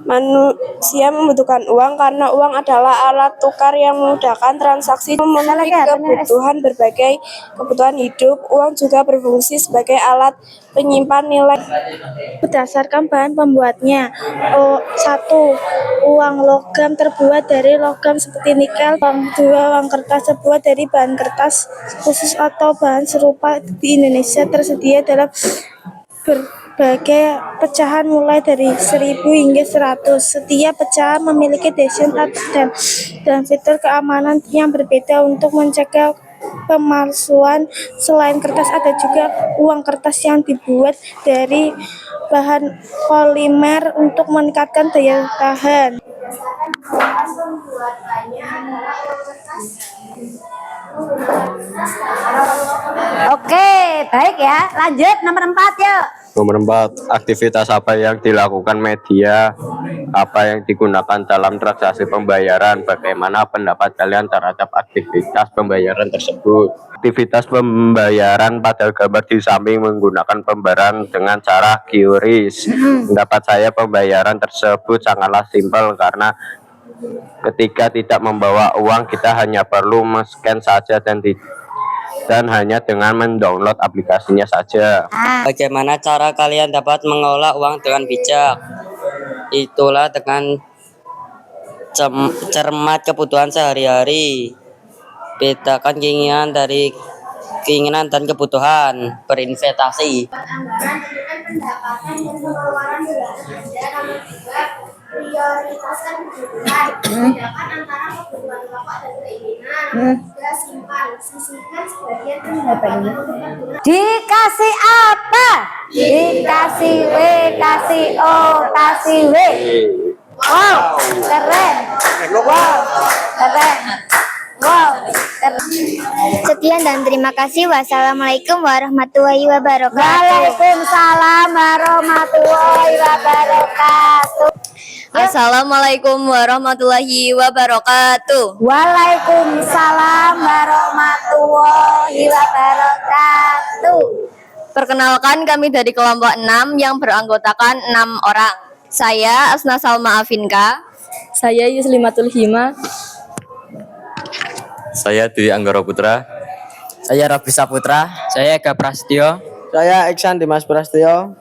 Manusia membutuhkan uang karena uang adalah alat tukar yang memudahkan transaksi memenuhi kebutuhan berbagai kebutuhan hidup. Uang juga berfungsi sebagai alat penyimpan nilai. Berdasarkan bahan pembuatnya. 1. Uang logam terbuat dari logam seperti nikel. 2. Uang kertas terbuat dari bahan kertas khusus atau bahan serupa di Indonesia tersedia dalam berbagai pecahan mulai dari 1000 hingga 100. Setiap pecahan memiliki desain dan fitur keamanan yang berbeda untuk mencegah pemalsuan. Selain kertas, ada juga uang kertas yang dibuat dari bahan polimer untuk meningkatkan daya tahan. Oke, baik ya. Lanjut nomor 4 yuk. Nomor 4, aktivitas apa yang dilakukan media, apa yang digunakan dalam transaksi pembayaran, bagaimana pendapat kalian terhadap aktivitas pembayaran tersebut? Aktivitas pembayaran pada gambar di samping menggunakan pembayaran dengan cara QRIS. Pendapat saya pembayaran tersebut sangatlah simpel karena ketika tidak membawa uang kita hanya perlu men-scan saja dan hanya dengan mendownload aplikasinya saja. Bagaimana cara kalian dapat mengelola uang dengan bijak? Itulah dengan cermat kebutuhan sehari-hari. Bedakan keinginan dan kebutuhan. Berinvestasi. Anggaran dengan pendapatan dan pengeluaran bulanan Anda. Nomor 2, prioritaskan kebutuhan. Bedakan antara kebutuhan pokok dan keinginan. Sudah simpan, sisihkan sebagian pendapatnya. Dikasih apa? Dikasih W, kasih O, kasih W. Wow, keren. Wow, keren. Wow, keren. Sekian dan terima kasih. Wassalamualaikum warahmatullahi wabarakatuh. Waalaikumsalam warahmatullahi wabarakatuh. Assalamualaikum warahmatullahi wabarakatuh. Waalaikumsalam warahmatullahi wabarakatuh. Perkenalkan, kami dari kelompok 6 yang beranggotakan 6 orang. Saya Asna Salma Afinka. Saya Yuslimatul Hima. Saya Dwi Anggara Putra. Saya Robi Saputra. Saya Eka Prasetyo. Saya Iksan Dimas Prasetyo.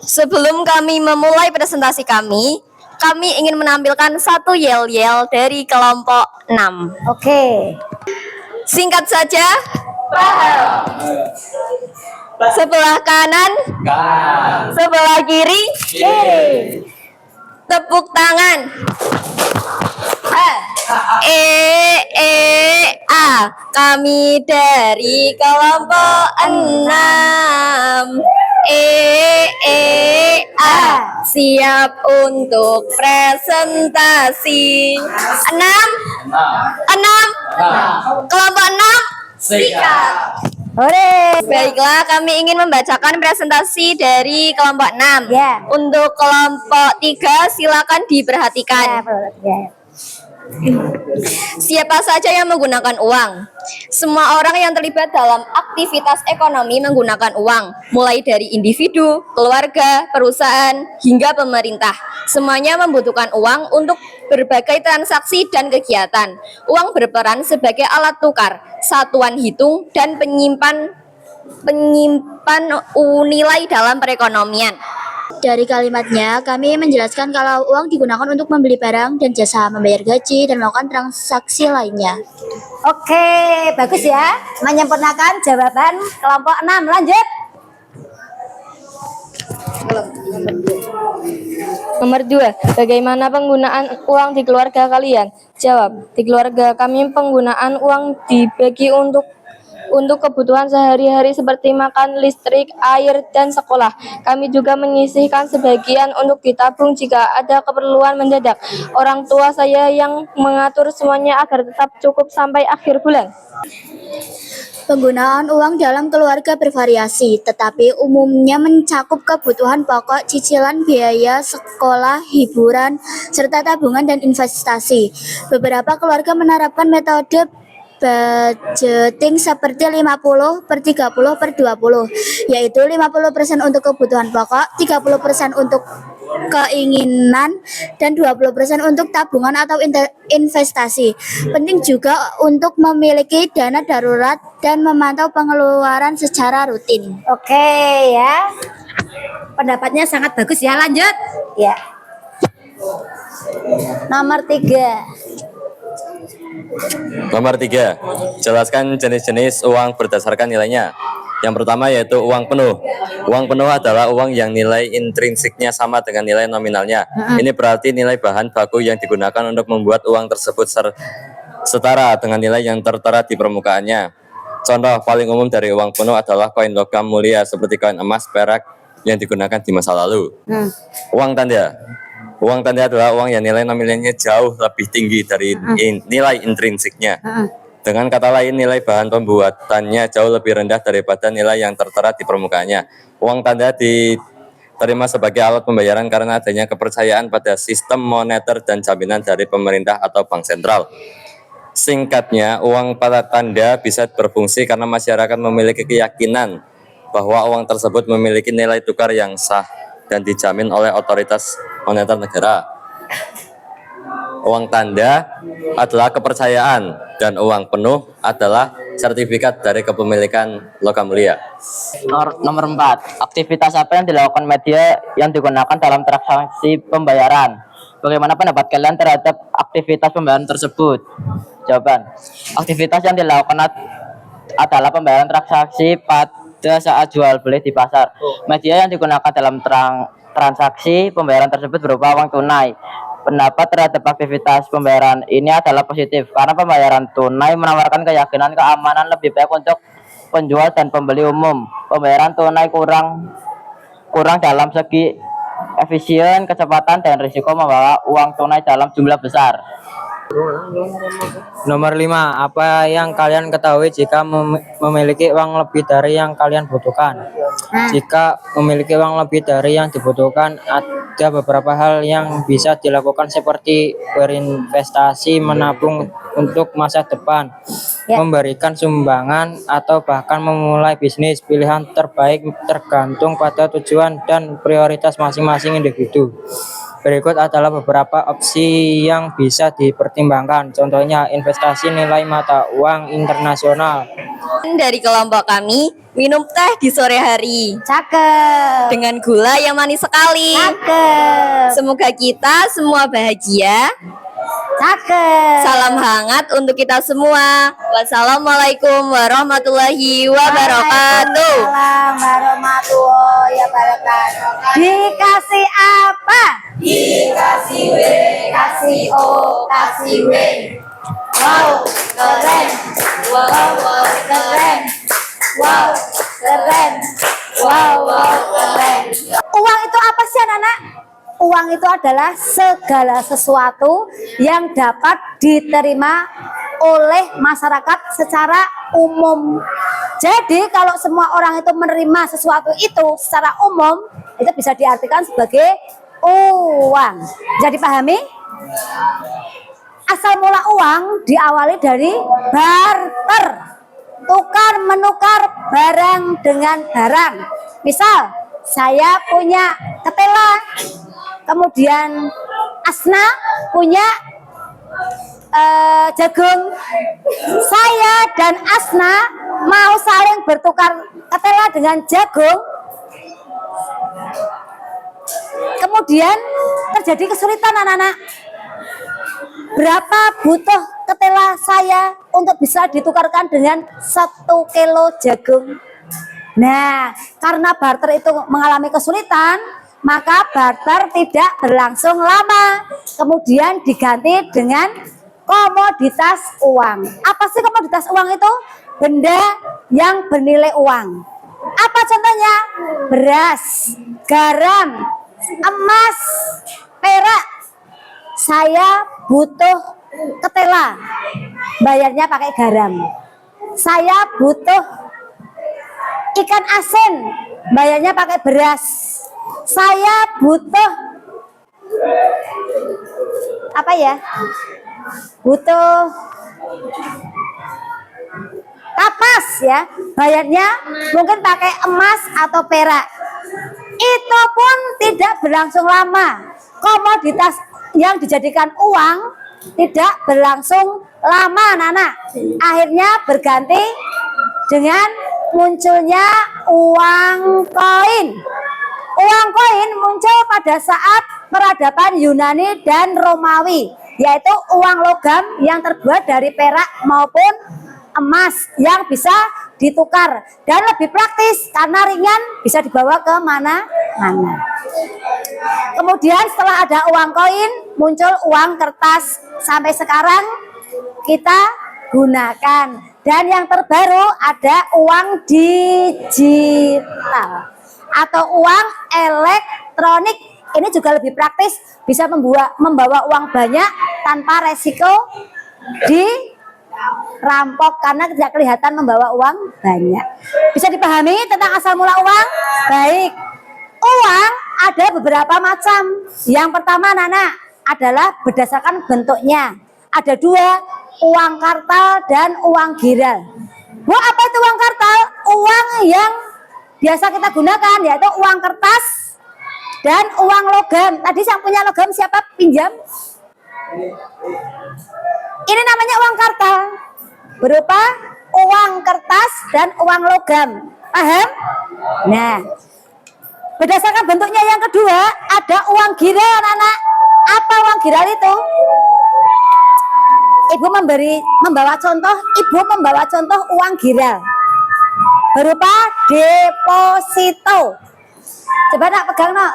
Sebelum kami memulai presentasi kami ingin menampilkan satu yel-yel dari kelompok 6. Oke. Singkat saja. Sebelah kanan. Sebelah kiri. Tepuk tangan. A. Kami dari kelompok 6. A. Siap untuk presentasi. 6. Kelompok 6. Sikat. Hore. Baiklah, kami ingin membacakan presentasi dari kelompok 6. Ya. Untuk kelompok 3 silakan diperhatikan. Ya. Siapa saja yang menggunakan uang? Semua orang yang terlibat dalam aktivitas ekonomi menggunakan uang, mulai dari individu, keluarga, perusahaan, hingga pemerintah. Semuanya membutuhkan uang untuk berbagai transaksi dan kegiatan. Uang berperan sebagai alat tukar, satuan hitung, dan penyimpan nilai dalam perekonomian. Dari kalimatnya, kami menjelaskan kalau uang digunakan untuk membeli barang dan jasa, membayar gaji, dan melakukan transaksi lainnya. Oke, bagus ya. Menyempurnakan jawaban kelompok 6. Lanjut. Nomor 2, bagaimana penggunaan uang di keluarga kalian? Jawab, di keluarga kami penggunaan uang dibagi untuk kebutuhan sehari-hari seperti makan, listrik, air, dan sekolah. Kami juga menyisihkan sebagian untuk ditabung jika ada keperluan mendadak. Orang tua saya yang mengatur semuanya agar tetap cukup sampai akhir bulan. Penggunaan uang dalam keluarga bervariasi, tetapi umumnya mencakup kebutuhan pokok, cicilan biaya sekolah, hiburan, serta tabungan dan investasi. Beberapa keluarga menerapkan metode budgeting seperti 50/30/20, yaitu 50% untuk kebutuhan pokok, 30% untuk keinginan, dan 20% untuk tabungan atau investasi. Penting juga untuk memiliki dana darurat dan memantau pengeluaran secara rutin. Oke ya. Pendapatnya sangat bagus ya. Lanjut. Ya. Nomor 3. Nomor 3, jelaskan jenis-jenis uang berdasarkan nilainya. Yang pertama yaitu uang penuh. Uang penuh adalah uang yang nilai intrinsiknya sama dengan nilai nominalnya. Ini berarti nilai bahan baku yang digunakan untuk membuat uang tersebut setara dengan nilai yang tertera di permukaannya. Contoh paling umum dari uang penuh adalah koin logam mulia seperti koin emas, perak yang digunakan di masa lalu. Uang tanda. Uang tanda adalah uang yang nilai nominalnya jauh lebih tinggi dari nilai intrinsiknya. Dengan kata lain, nilai bahan pembuatannya jauh lebih rendah daripada nilai yang tertera di permukaannya. Uang tanda diterima sebagai alat pembayaran karena adanya kepercayaan pada sistem moneter dan jaminan dari pemerintah atau bank sentral. Singkatnya, uang pada tanda bisa berfungsi karena masyarakat memiliki keyakinan bahwa uang tersebut memiliki nilai tukar yang sah dan dijamin oleh otoritas moneter negara. Uang tanda adalah kepercayaan dan uang penuh adalah sertifikat dari kepemilikan logam mulia. Nomor 4, aktivitas apa yang dilakukan media yang digunakan dalam transaksi pembayaran? Bagaimana pendapat kalian terhadap aktivitas pembayaran tersebut? Jawaban, aktivitas yang dilakukan adalah pembayaran transaksi pada saat jual beli di pasar. Media yang digunakan dalam transaksi pembayaran tersebut berupa uang tunai, Pendapat terhadap aktivitas pembayaran ini adalah positif karena pembayaran tunai menawarkan keyakinan keamanan lebih baik untuk penjual dan pembeli umum. Pembayaran tunai kurang dalam segi efisien, kecepatan, dan risiko membawa uang tunai dalam jumlah besar. Nomor 5, apa yang kalian ketahui jika memiliki uang lebih dari yang kalian butuhkan? Jika memiliki uang lebih dari yang dibutuhkan, ada beberapa hal yang bisa dilakukan seperti berinvestasi, menabung untuk masa depan, memberikan sumbangan, atau bahkan memulai bisnis. Pilihan terbaik tergantung pada tujuan dan prioritas masing-masing individu. Berikut adalah beberapa opsi yang bisa dipertimbangkan. Contohnya, investasi nilai mata uang internasional. Dari kelompok kami, minum teh di sore hari. Cakep. Dengan gula yang manis sekali. Cakep. Semoga kita semua bahagia. Cakep. Salam hangat untuk kita semua. Wassalamualaikum warahmatullahi wabarakatuh. Waalaikumsalam warahmatullahi wabarakatuh. Dikasih apa? Dikasih W, kasih O, kasih W. Wow, keren. Wow, keren. Wow, keren. Wow, keren. Uang itu apa sih, anak-anak? Uang itu adalah segala sesuatu yang dapat diterima oleh masyarakat secara umum. Jadi kalau semua orang itu menerima sesuatu itu secara umum, itu bisa diartikan sebagai uang. Jadi pahami? Asal mula uang diawali dari barter, tukar menukar barang dengan barang. Misal saya punya ketela, kemudian Asna punya jagung. Saya dan Asna mau saling bertukar ketela dengan jagung. Kemudian terjadi kesulitan, anak-anak. Berapa butuh ketela saya untuk bisa ditukarkan dengan 1 kilo jagung? Nah, karena barter itu mengalami kesulitan, maka barter tidak berlangsung lama. Kemudian diganti dengan komoditas uang. Apa sih komoditas uang itu? Benda yang bernilai uang. Apa contohnya? Beras, garam, emas, perak. Saya butuh ketela, bayarnya pakai garam. Saya butuh ikan asin, bayarnya pakai beras. Saya butuh apa ya? Butuh kapas ya, bayarnya mungkin pakai emas atau perak. Itu pun tidak berlangsung lama. Komoditas yang dijadikan uang tidak berlangsung lama, anak-anak. Akhirnya berganti dengan munculnya uang koin. Uang koin muncul pada saat peradaban Yunani dan Romawi, yaitu uang logam yang terbuat dari perak maupun emas yang bisa ditukar dan lebih praktis karena ringan, bisa dibawa ke mana-mana. Kemudian setelah ada uang koin, muncul uang kertas. Sampai sekarang kita gunakan. Dan yang terbaru ada uang digital atau uang elektronik. Ini juga lebih praktis, bisa membawa uang banyak tanpa resiko dirampok karena tidak kelihatan membawa uang banyak. Bisa dipahami tentang asal mula uang? Baik. Uang ada beberapa macam. Yang pertama, anak-anak, adalah berdasarkan bentuknya. Ada 2, uang kartal dan uang giral. Bu, apa itu uang kartal? Uang yang biasa kita gunakan, yaitu uang kertas dan uang logam. Tadi yang punya logam siapa? Pinjam. Ini namanya uang kartal, berupa uang kertas dan uang logam. Paham? Nah, berdasarkan bentuknya yang kedua, ada uang giral, anak-anak. Apa uang giral itu? Ibu membawa contoh uang giral berupa deposito. Coba nak pegang, nak.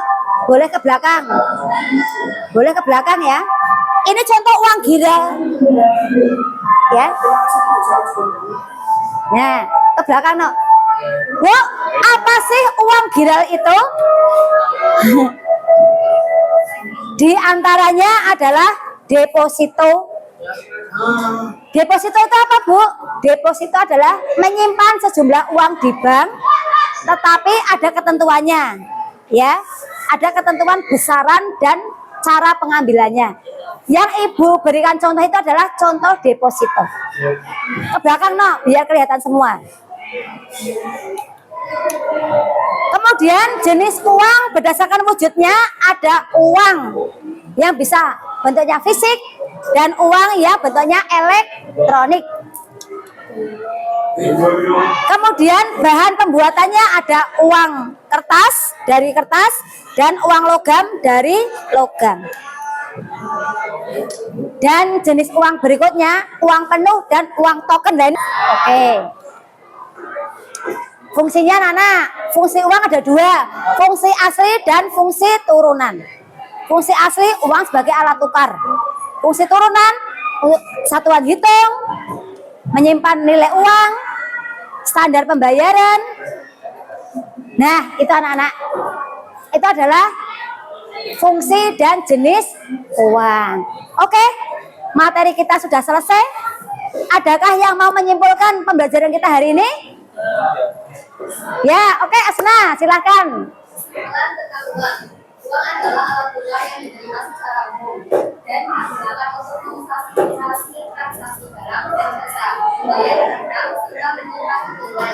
Boleh ke belakang. Boleh ke belakang ya. Ini contoh uang giral. Ya. Nah, ke belakang no. Bu, apa sih uang giral itu? Di antaranya adalah deposito. Deposito itu apa, Bu? Deposito adalah menyimpan sejumlah uang di bank, tetapi ada ketentuannya. Ya, ada ketentuan besaran dan cara pengambilannya. Yang Ibu berikan contoh itu adalah contoh deposito. Ke belakang no, biar kelihatan semua. Kemudian jenis uang berdasarkan wujudnya ada uang yang bisa bentuknya fisik dan uang yang bentuknya elektronik. Kemudian bahan pembuatannya ada uang kertas dari kertas dan uang logam dari logam. Dan jenis uang berikutnya uang penuh dan uang token lain. Oke. Fungsinya Nana, fungsi uang ada dua, fungsi asli dan fungsi turunan. Fungsi asli uang sebagai alat tukar. Fungsi turunan satuan hitung, menyimpan nilai uang, standar pembayaran. Nah, itu anak-anak. Itu adalah fungsi dan jenis uang. Oke, materi kita sudah selesai. Adakah yang mau menyimpulkan pembelajaran kita hari ini? Ya, oke, Asna, silakan. Tentang uang. Uang adalah alat tukar yang diterima secara umum dan digunakan untuk memfasilitasi transaksi barang dan jasa, membayar utang, serta menyimpan nilai.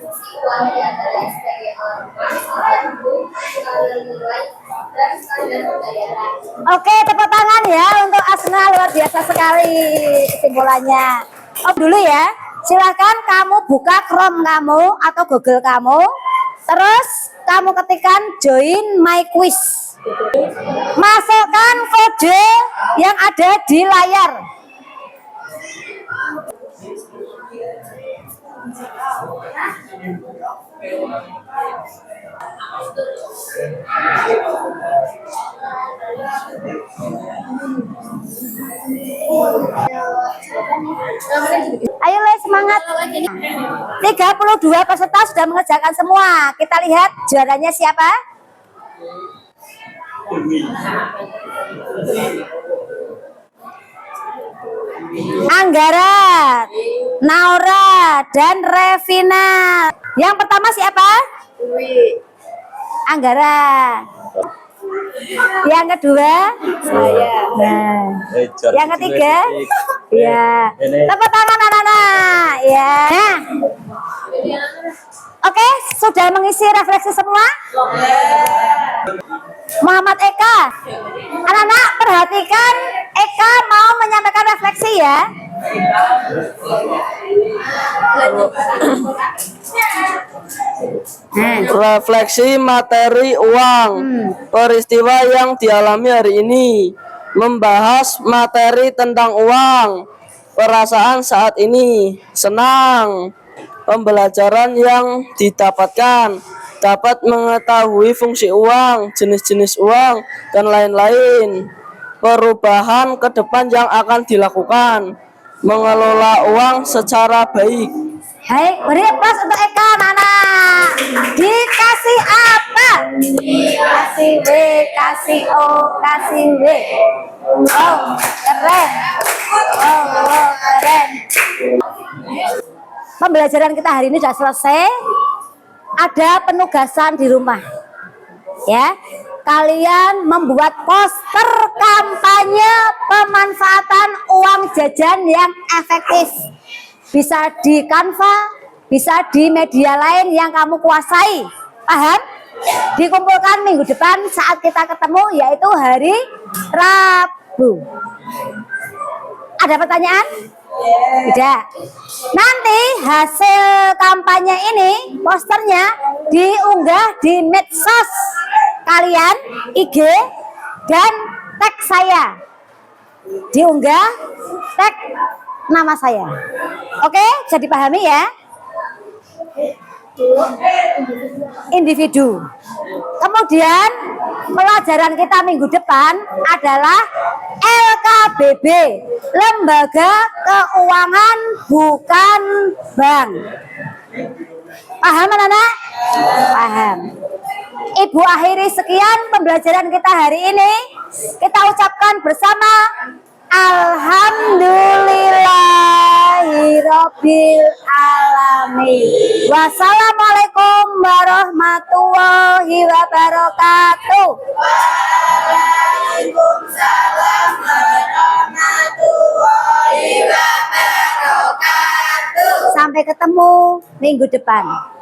Fungsi uang diantaranya sebagai alat tukar, alat hukum, pengambilan nilai, dan standar pembayaran. Oke, tepuk tangan ya untuk Asna, luar biasa sekali kesimpulannya. Dulu ya, silakan kamu buka Chrome kamu atau Google kamu, terus kamu ketikkan join my quiz. Masukkan kode yang ada di layar. Ayo Le, semangat. 32 peserta sudah mengerjakan semua. Kita lihat juaranya siapa? Anggara, Naura, dan Revina. Yang pertama siapa? Anggara. Yang kedua saya. Nah, yang ketiga ya. Tepuk tangan anak-anak ya. Nah. Oke, sudah mengisi refleksi semua? Muhammad Eka. Anak-anak perhatikan, Eka mau menyampaikan refleksi ya. Refleksi materi uang. Peristiwa yang dialami hari ini membahas materi tentang uang. Perasaan saat ini senang. Pembelajaran yang didapatkan dapat mengetahui fungsi uang, jenis-jenis uang, dan lain-lain. Perubahan ke depan yang akan dilakukan, mengelola uang secara baik. Baik, beri aplaus untuk Eka, Nana. Dikasih apa? Dikasih W, kasih O, kasih W. Oh, keren. Oh, keren. Pembelajaran kita hari ini sudah selesai. Ada penugasan di rumah. Ya, kalian membuat poster kampanye pemanfaatan uang jajan yang efektif. Bisa di Canva, bisa di media lain yang kamu kuasai. Paham? Dikumpulkan minggu depan saat kita ketemu, yaitu hari Rabu. Ada pertanyaan? Tidak. Nanti hasil kampanye ini, posternya diunggah di medsos kalian, IG, dan tag saya. Diunggah, tag nama saya. Oke, bisa dipahami ya? Individu. Kemudian pelajaran kita minggu depan adalah LKBB, Lembaga Keuangan Bukan Bank. Paham anak-anak? Paham. Ibu akhiri sekian pembelajaran kita hari ini. Kita ucapkan bersama Alhamdulillahirabbil alamin. Wassalamualaikum warahmatullahi wabarakatuh. Waalaikumsalam warahmatullahi wabarakatuh. Sampai ketemu minggu depan.